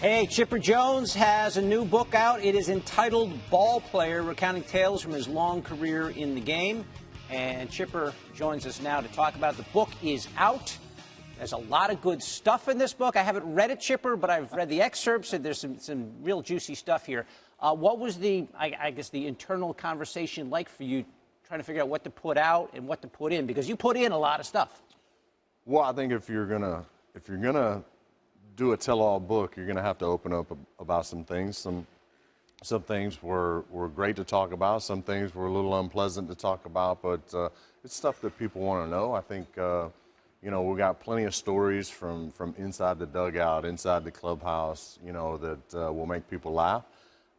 Hey, Chipper Jones has a new book out. It is entitled Ball Player, recounting tales from his long career in the game. And Chipper joins us now to talk about it. The book is out. There's a lot of good stuff in this book. I haven't read it, Chipper, but I've read the excerpts, and there's some real juicy stuff here. What was the internal conversation like for you, trying to figure out what to put out and what to put in? Because you put in a lot of stuff. Well, I think if you're gonna do a tell-all book, you're gonna have to open up about some things. Some things were great to talk about. Some things were a little unpleasant to talk about. But it's stuff that people want to know. I think we got plenty of stories from inside the dugout, inside the clubhouse, that will make people laugh.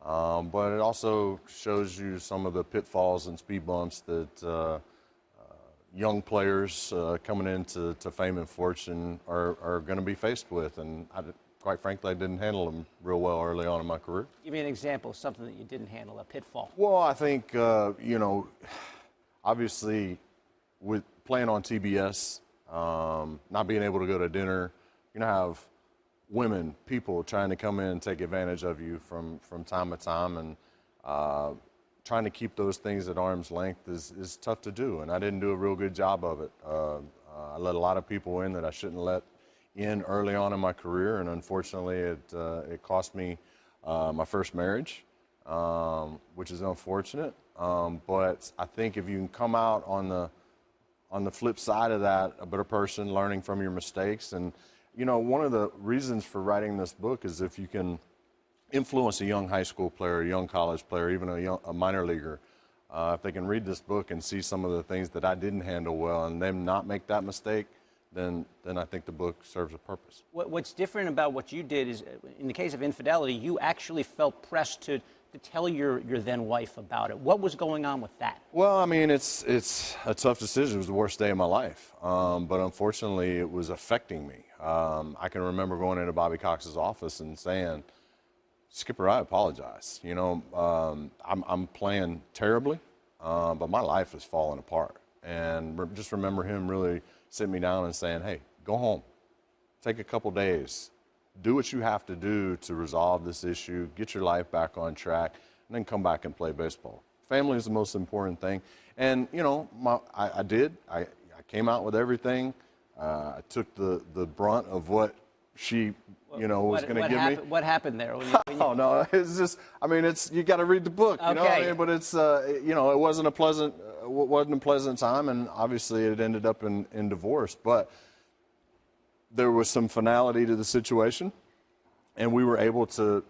But it also shows you some of the pitfalls and speed bumps that young players coming into fame and fortune are going to be faced with. And quite frankly, I didn't handle them real well early on in my career. Give me an example of something that you didn't handle, a pitfall. Well, I think, obviously with playing on TBS, not being able to go to dinner, you're going to have people trying to come in and take advantage of you from time to time, and trying to keep those things at arm's length is tough to do, and I didn't do a real good job of it. I let a lot of people in that I shouldn't let in early on in my career, and unfortunately it cost me my first marriage, which is unfortunate. But I think if you can come out on the flip side of that, a better person, learning from your mistakes. And one of the reasons for writing this book is if you can influence a young high school player, a young college player, even a minor leaguer, if they can read this book and see some of the things that I didn't handle well and them not make that mistake, then I think the book serves a purpose. What's different about what you did is, in the case of infidelity, you actually felt pressed to tell your then wife about it. What was going on with that? Well, I mean, it's a tough decision. It was the worst day of my life. But unfortunately, it was affecting me. I can remember going into Bobby Cox's office and saying, "Skipper, I apologize. I'm playing terribly, but my life is falling apart." And just remember him really sitting me down and saying, "Hey, go home. Take a couple days. Do what you have to do to resolve this issue, get your life back on track, and then come back and play baseball. Family is the most important thing." And, I did. I came out with everything. I took the brunt of what she, was going to give me. What happened there? Oh, no, it's just, you got to read the book, Okay. But it's, it wasn't a pleasant time, and obviously it ended up in divorce. But there was some finality to the situation, and we were able to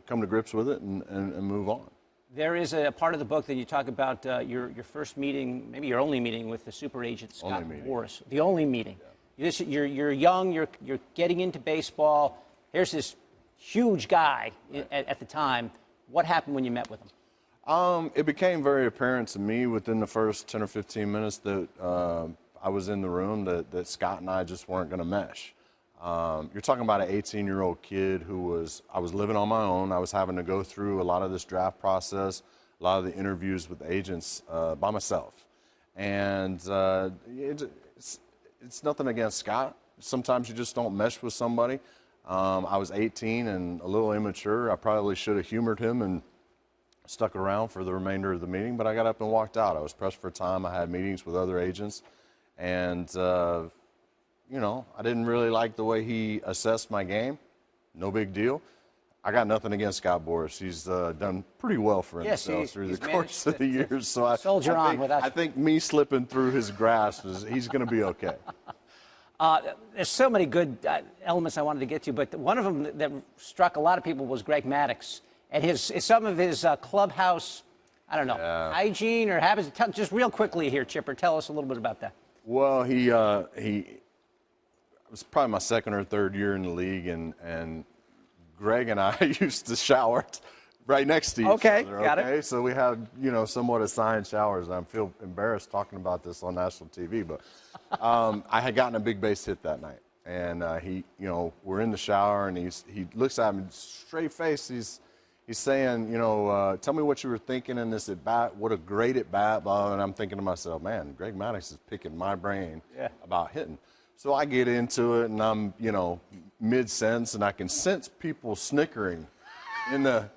come to grips with it and move on. There is a part of the book that you talk about your first meeting, maybe your only meeting with the super agent Scott Boras. The only meeting. Yeah. You're young, you're getting into baseball. Here's this huge guy at the time. What happened when you met with him? It became very apparent to me within the first 10 or 15 minutes that I was in the room that Scott and I just weren't going to mesh. You're talking about an 18-year-old kid I was living on my own. I was having to go through a lot of this draft process, a lot of the interviews with agents by myself. And it's nothing against Scott. Sometimes you just don't mesh with somebody. I was 18 and a little immature. I probably should have humored him and stuck around for the remainder of the meeting, but I got up and walked out. I was pressed for time. I had meetings with other agents. And, I didn't really like the way he assessed my game. No big deal. I got nothing against Scott Boras. He's done pretty well for himself through the course of the years. So I think me slipping through his grasp, he's going to be okay. There's so many good elements I wanted to get to, but one of them that struck a lot of people was Greg Maddux and some of his clubhouse, hygiene or habits. Just real quickly here, Chipper, tell us a little bit about that. Well, he it was probably my second or third year in the league, and Greg and I used to shower right next to each other. Got it. So we had, somewhat assigned showers. I feel embarrassed talking about this on national TV, but I had gotten a big base hit that night, and we're in the shower, and he looks at me straight face. He's saying, tell me what you were thinking in this at bat. What a great at bat, and I'm thinking to myself, man, Greg Maddux is picking my brain about hitting. So I get into it, and I'm, mid-sentence, and I can sense people snickering in the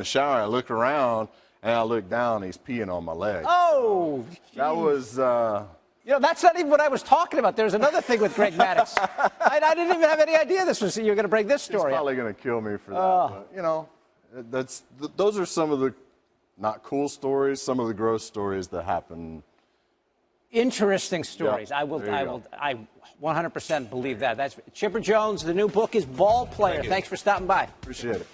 shower. I look around, and I look down, and he's peeing on my leg. Oh, that was. That's not even what I was talking about. There's another thing with Greg Maddux. I didn't even have any idea you're going to bring this story. He's probably going to kill me for that. But, those are some of the not cool stories, some of the gross stories that happen. Interesting stories. Yeah, I 100% believe that. That's Chipper Jones. The new book is Ball Player. Thanks for stopping by. Appreciate it.